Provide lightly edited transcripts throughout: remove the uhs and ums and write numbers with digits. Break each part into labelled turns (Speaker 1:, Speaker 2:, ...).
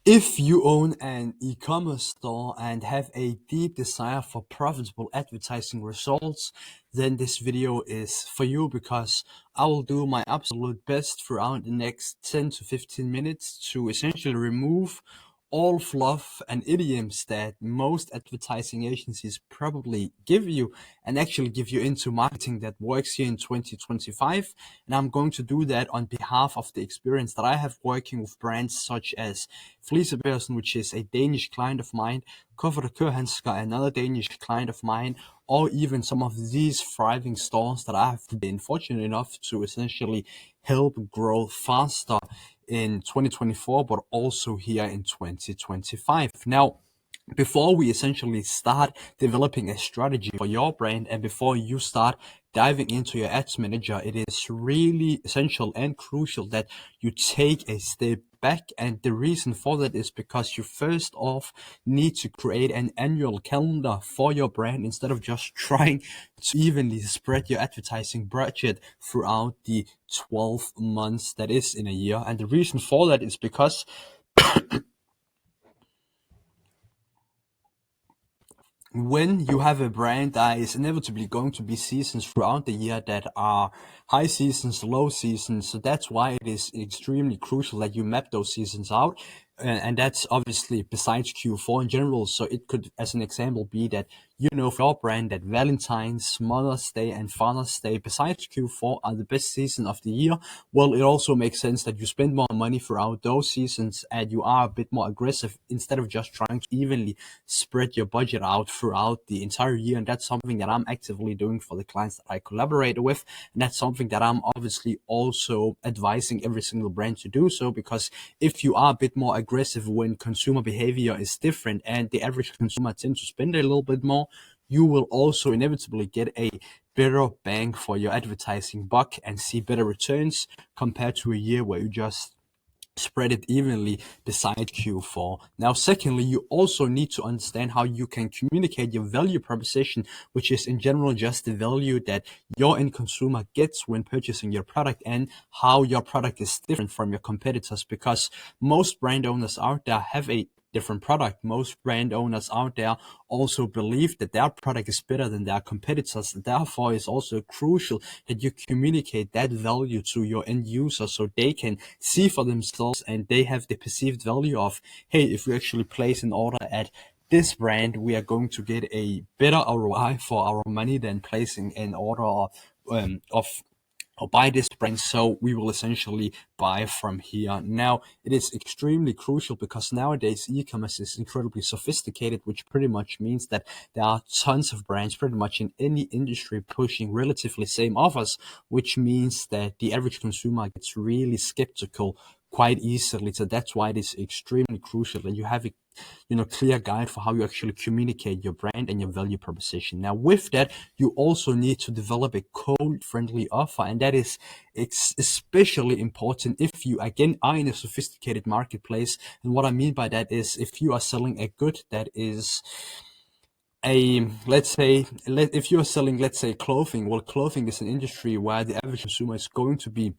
Speaker 1: If you own an e-commerce store and have a deep desire for profitable advertising results, then this video is for you because I will do my absolute best throughout the next 10 to 15 minutes to essentially remove all fluff and idioms that most advertising agencies probably give you and actually give you into marketing that works here in 2025. And I'm going to do that on behalf of the experience that I have working with brands such as Flisebergsen, which is a Danish client of mine, Kuffert & Kø-handsker, another Danish client of mine, or even some of these thriving stores that I have been fortunate enough to essentially help grow faster in 2024, but also here in 2025. Now, before we essentially start developing a strategy for your brand and before you start diving into your ads manager, it is really essential and crucial that you take a step back. And the reason for that is because you first off need to create an annual calendar for your brand instead of just trying to evenly spread your advertising budget throughout the 12 months that is in a year. And the reason for that is because when you have a brand that is inevitably going to be seasons throughout the year that are high seasons, low seasons, so that's why it is extremely crucial that you map those seasons out. And that's obviously besides Q4 in general. So it could, as an example, be that for your brand that Valentine's, Mother's Day, and Father's Day, besides Q4, are the best season of the year. Well, it also makes sense that you spend more money throughout those seasons and you are a bit more aggressive instead of just trying to evenly spread your budget out throughout the entire year. And that's something that I'm actively doing for the clients that I collaborate with. And that's something that I'm obviously also advising every single brand to do so, because if you are a bit more aggressive when consumer behavior is different and the average consumer tends to spend a little bit more, you will also inevitably get a better bang for your advertising buck and see better returns compared to a year where you just spread it evenly beside Q4. Now, secondly, you also need to understand how you can communicate your value proposition, which is in general just the value that your end consumer gets when purchasing your product and how your product is different from your competitors, because most brand owners out there have a different product. Most brand owners out there also believe that their product is better than their competitors. Therefore, it's also crucial that you communicate that value to your end user so they can see for themselves and they have the perceived value of, hey, if we actually place an order at this brand, we are going to get a better ROI for our money than placing an order of or buy this brand, so we will essentially buy from here. Now, it is extremely crucial because nowadays e-commerce is incredibly sophisticated, which pretty much means that there are tons of brands pretty much in any industry pushing relatively same offers, which means that the average consumer gets really skeptical quite easily. So that's why it is extremely crucial that you have a clear guide for how you actually communicate your brand and your value proposition. Now, with that, you also need to develop a code-friendly offer, and that is especially important if you, again, are in a sophisticated marketplace. And what I mean by that is if you are selling a good that is if you are selling, let's say, clothing, well, clothing is an industry where the average consumer is going to be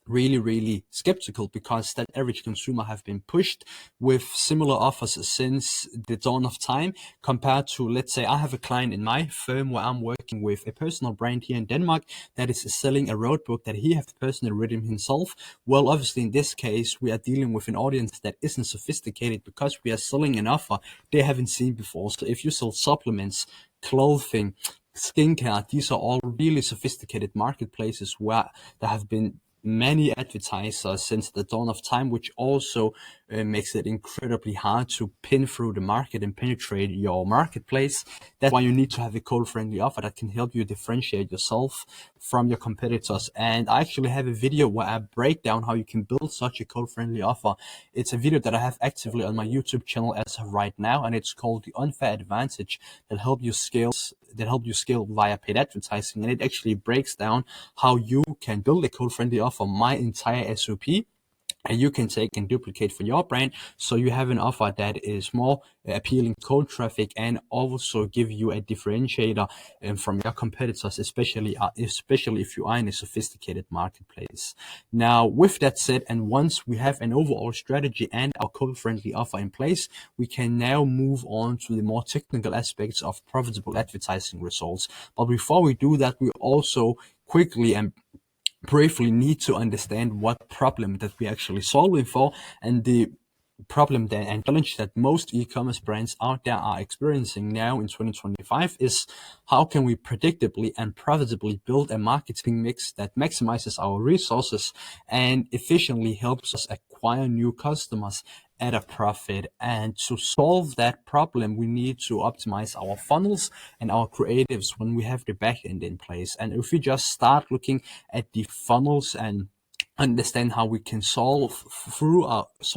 Speaker 1: really, really skeptical because that average consumer have been pushed with similar offers since the dawn of time, compared to, let's say, I have a client in my firm where I'm working with a personal brand here in Denmark that is selling a road book that he has personally written himself. Well, obviously in this case, we are dealing with an audience that isn't sophisticated because we are selling an offer they haven't seen before. So if you sell supplements, clothing, skincare, these are all really sophisticated marketplaces where there have been many advertisers since the dawn of time, which also makes it incredibly hard to pin through the market and penetrate your marketplace. That's why you need to have a code-friendly offer that can help you differentiate yourself from your competitors. And I actually have a video where I break down how you can build such a code-friendly offer. It's a video that I have actively on my YouTube channel as of right now, and it's called The Unfair Advantage, that help you scale via paid advertising. And it actually breaks down how you can build a code-friendly offer, my entire SOP, and you can take and duplicate for your brand, so you have an offer that is more appealing to cold traffic and also give you a differentiator from your competitors, especially if you are in a sophisticated marketplace. Now, with that said, and once we have an overall strategy and our cold friendly offer in place, we can now move on to the more technical aspects of profitable advertising results. But before we do that, we also quickly and briefly need to understand what problem that we're actually solving for, and the problem that and challenge that most e-commerce brands out there are experiencing now in 2025 is how can we predictably and profitably build a marketing mix that maximizes our resources and efficiently helps us acquire new customers at a profit. And to solve that problem, we need to optimize our funnels and our creatives when we have the backend in place. And if we just start looking at the funnels and understand how we can solve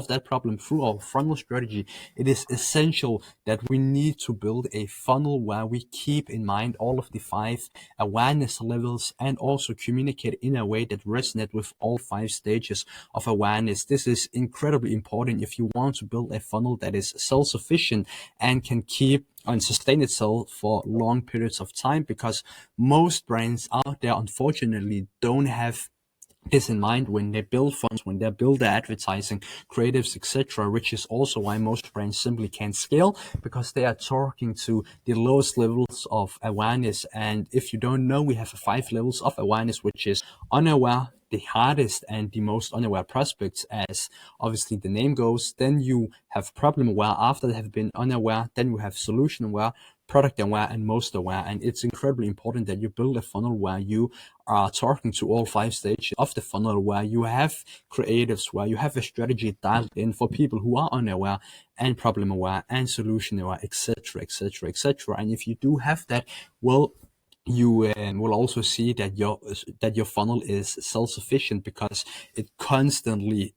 Speaker 1: that problem through our funnel strategy, it is essential that we need to build a funnel where we keep in mind all of the 5 awareness levels and also communicate in a way that resonates with all 5 stages of awareness. This is incredibly important if you want to build a funnel that is self-sufficient and can keep and sustain itself for long periods of time, because most brands out there unfortunately don't have this in mind when they build funds, when they build their advertising, creatives, etc., which is also why most brands simply can't scale, because they are talking to the lowest levels of awareness. And if you don't know, we have 5 levels of awareness, which is unaware, the hardest and the most unaware prospects, as obviously the name goes. Then you have problem aware. After they have been unaware, then you have solution aware, product aware, and most aware. And it's incredibly important that you build a funnel where you are talking to all 5 stages of the funnel, where you have creatives, where you have a strategy dialed in for people who are unaware and problem aware and solution aware, etc., etc., etc. And if you do have that, well, you will also see that your funnel is self-sufficient, because it constantly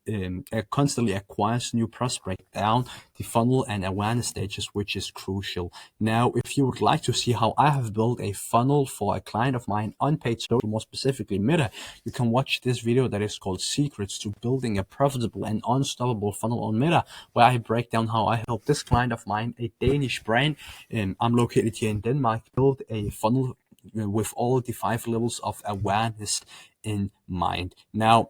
Speaker 1: acquires new prospect down the funnel and awareness stages, which is crucial. Now, if you would like to see how I have built a funnel for a client of mine on paid social, more specifically Meta, you can watch this video that is called Secrets to Building a Profitable and Unstoppable Funnel on Meta, where I break down how I help this client of mine, a Danish brand, I'm located here in Denmark, build a funnel with all the 5 levels of awareness in mind. Now,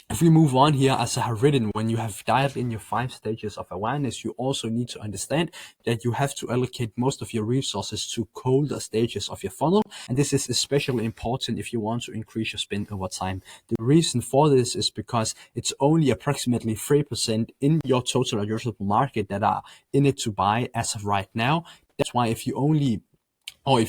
Speaker 1: if we move on here, as I have written, when you have dialed in your 5 stages of awareness, you also need to understand that you have to allocate most of your resources to colder stages of your funnel. And this is especially important if you want to increase your spend over time. The reason for this is because it's only approximately 3% in your total addressable market that are in it to buy as of right now. That's why if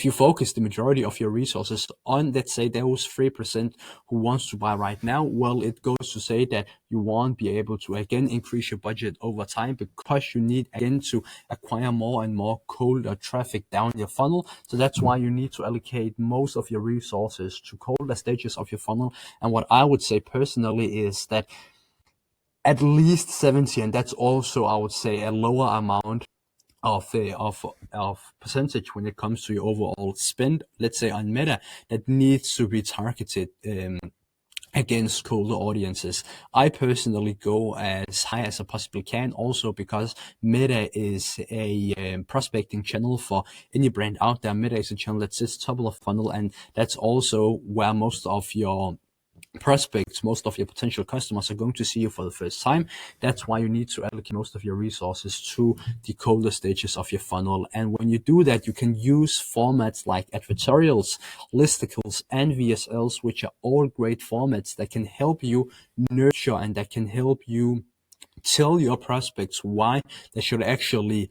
Speaker 1: you focus the majority of your resources on, let's say, those 3% who wants to buy right now, well, it goes to say that you won't be able to again increase your budget over time, because you need again to acquire more and more colder traffic down your funnel. So that's why you need to allocate most of your resources to colder stages of your funnel. And what I would say personally is that at least 70, and that's also, I would say, a lower amount of percentage when it comes to your overall spend, let's say on Meta, that needs to be targeted against colder audiences. I personally go as high as I possibly can, also because Meta is a prospecting channel for any brand out there. Meta is a channel that sits top of the funnel, and that's also where most of your prospects, most of your potential customers are going to see you for the first time. That's why you need to allocate most of your resources to the colder stages of your funnel. And when you do that, you can use formats like advertorials, listicles, and VSLs, which are all great formats that can help you nurture and that can help you tell your prospects why they should actually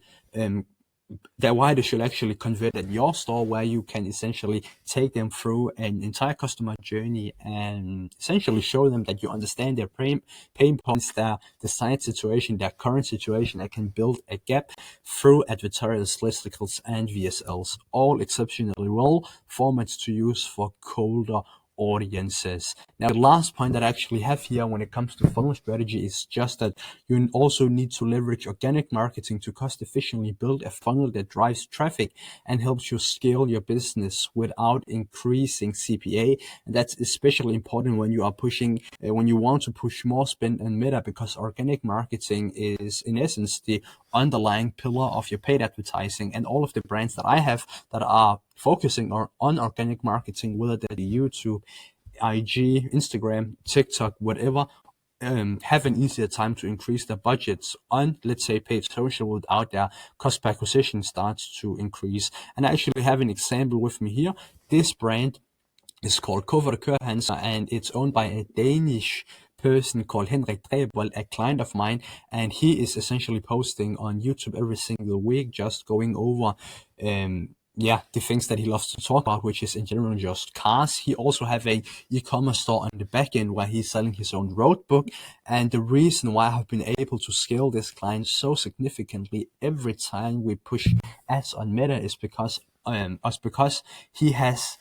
Speaker 1: convert at your store, where you can essentially take them through an entire customer journey and essentially show them that you understand their pain points, their desired situation, their current situation. That can build a gap through advertorials, listicles, and VSLs, all exceptionally well formats to use for colder audiences. Now, the last point that I actually have here when it comes to funnel strategy is just that you also need to leverage organic marketing to cost efficiently build a funnel that drives traffic and helps you scale your business without increasing CPA. And that's especially important when you are pushing, when you want to push more spend on Meta, because organic marketing is in essence the underlying pillar of your paid advertising. And all of the brands that I have that are focusing on organic marketing, whether that be YouTube, IG, Instagram, TikTok, whatever, have an easier time to increase their budgets on, let's say, paid social without their cost per acquisition starts to increase. And I actually have an example with me here. This brand is called Cover Hans, and it's owned by a Danish person called Henrik Drebold, a client of mine, and he is essentially posting on YouTube every single week, just going over the things that he loves to talk about, which is in general just cars. He also have a e-commerce store on the back end where he's selling his own road book. And the reason why I have been able to scale this client so significantly every time we push ads on Meta is because he has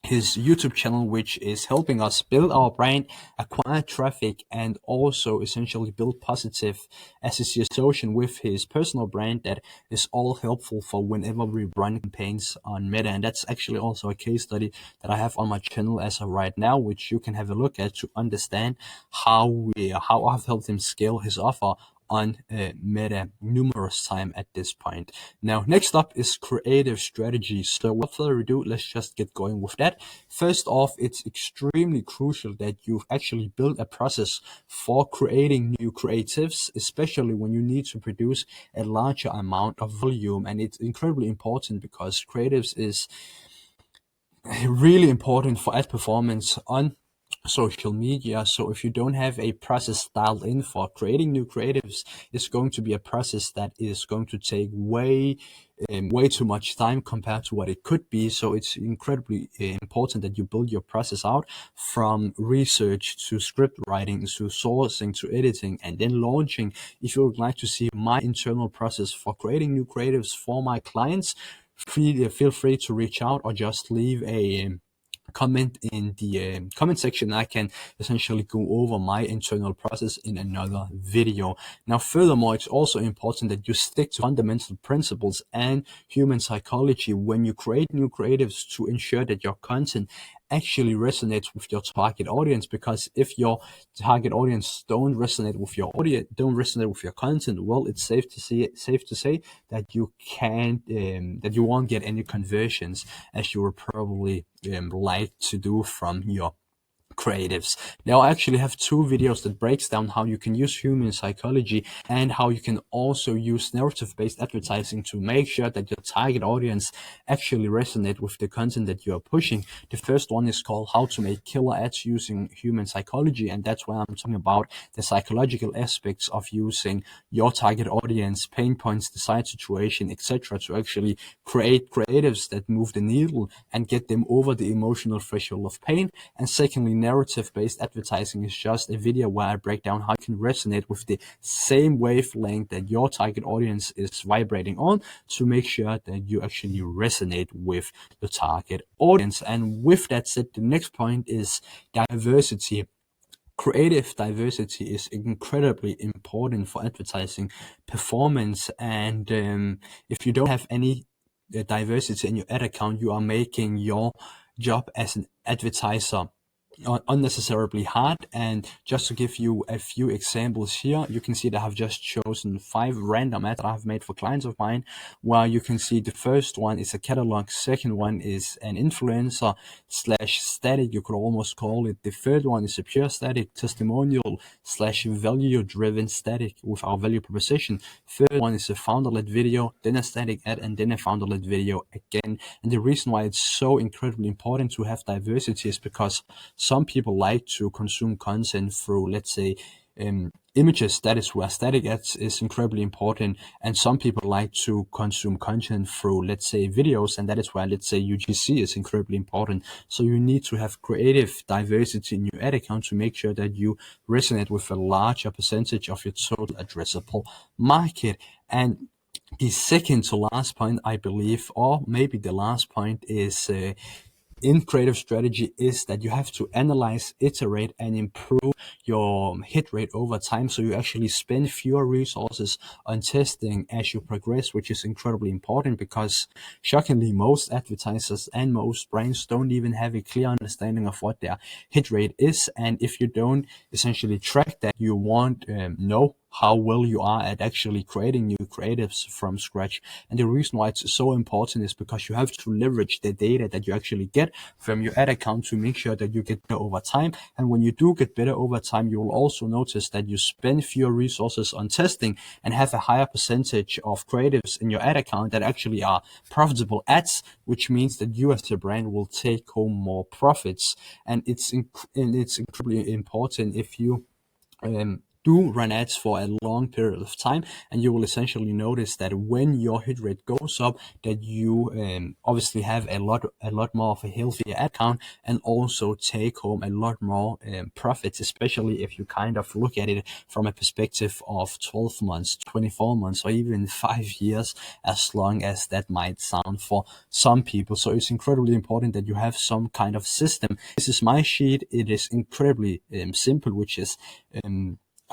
Speaker 1: his YouTube channel, which is helping us build our brand, acquire traffic, and also essentially build positive association with his personal brand. That is all helpful for whenever we run campaigns on Meta. And that's actually also a case study that I have on my channel as of right now, which you can have a look at to understand how I've helped him scale his offer on Meta numerous times at this point. Now, next up is creative strategy. So without further ado, let's just get going with that. First off, it's extremely crucial that you've actually built a process for creating new creatives, especially when you need to produce a larger amount of volume. And it's incredibly important because creatives is really important for ad performance on social media. So if you don't have a process dialed in for creating new creatives, it's going to be a process that is going to take way too much time compared to what it could be. So it's incredibly important that you build your process out from research to script writing to sourcing to editing and then launching. If you would like to see my internal process for creating new creatives for my clients, feel free to reach out or just leave a comment in the comment section. I can essentially go over my internal process in another video. Now, furthermore, it's also important that you stick to fundamental principles and human psychology when you create new creatives to ensure that your content actually resonates with your target audience. Because if your target audience don't resonate with your content, well, it's safe to say that you can't that you won't get any conversions as you would probably like to do from your creatives. Now, I actually have two videos that breaks down how you can use human psychology and how you can also use narrative-based advertising to make sure that your target audience actually resonate with the content that you are pushing. The first one is called How to Make Killer Ads Using Human Psychology, and that's where I'm talking about the psychological aspects of using your target audience, pain points, desired situation, etc., to actually create creatives that move the needle and get them over the emotional threshold of pain. And secondly, narrative-based advertising is just a video where I break down how you can resonate with the same wavelength that your target audience is vibrating on to make sure that you actually resonate with the target audience. And with that said, the next point is diversity. Creative diversity is incredibly important for advertising performance. And if you don't have any diversity in your ad account, you are making your job as an advertiser unnecessarily hard. And just to give you a few examples here, you can see that I've just chosen 5 random ads that I've made for clients of mine, where you can see the first one is a catalog, second one is an influencer slash static, you could almost call it. The third one is a pure static testimonial slash value driven static with our value proposition. Third one is a founder-led video, then a static ad, and then a founder-led video again. And the reason why it's so incredibly important to have diversity is because some people like to consume content through, let's say, images. That is where static ads is incredibly important. And some people like to consume content through, let's say, videos, and that is where, let's say, UGC is incredibly important. So you need to have creative diversity in your ad account to make sure that you resonate with a larger percentage of your total addressable market. And the second to last point, I believe, or maybe the last point, is in creative strategy is that you have to analyze, iterate, and improve your hit rate over time. So you actually spend fewer resources on testing as you progress, which is incredibly important because shockingly, most advertisers and most brands don't even have a clear understanding of what their hit rate is. And if you don't essentially track that, you won't know how well you are at actually creating new creatives from scratch. And the reason why it's so important is because you have to leverage the data that you actually get from your ad account to make sure that you get better over time. And when you do get better over time, you will also notice that you spend fewer resources on testing and have a higher percentage of creatives in your ad account that actually are profitable ads, which means that you as a brand will take home more profits. And it's incredibly important if you do run ads for a long period of time, and you will essentially notice that when your hit rate goes up, that you obviously have a lot more of a healthier ad count and also take home a lot more profits, especially if you kind of look at it from a perspective of 12 months, 24 months, or even 5 years, as long as that might sound for some people. So it's incredibly important that you have some kind of system. This is my sheet. It is incredibly simple, which is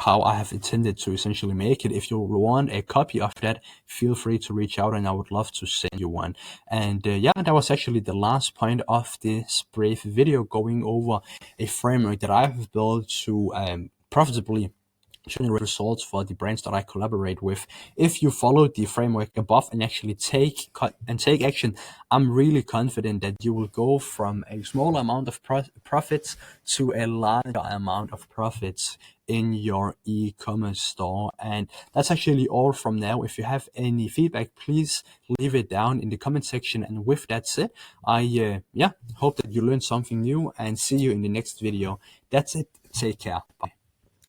Speaker 1: how I have intended to essentially make it. If you want a copy of that, feel free to reach out and I would love to send you one. And yeah, that was actually the last point of this brief video, going over a framework that I have built to profitably generate results for the brands that I collaborate with. If you follow the framework above and actually take action, I'm really confident that you will go from a small amount of profits to a larger amount of profits in your e-commerce store. And that's actually all from now. If you have any feedback, please leave it down in the comment section. And with that said, I hope that you learned something new and see you in the next video. That's it. Take care. Bye.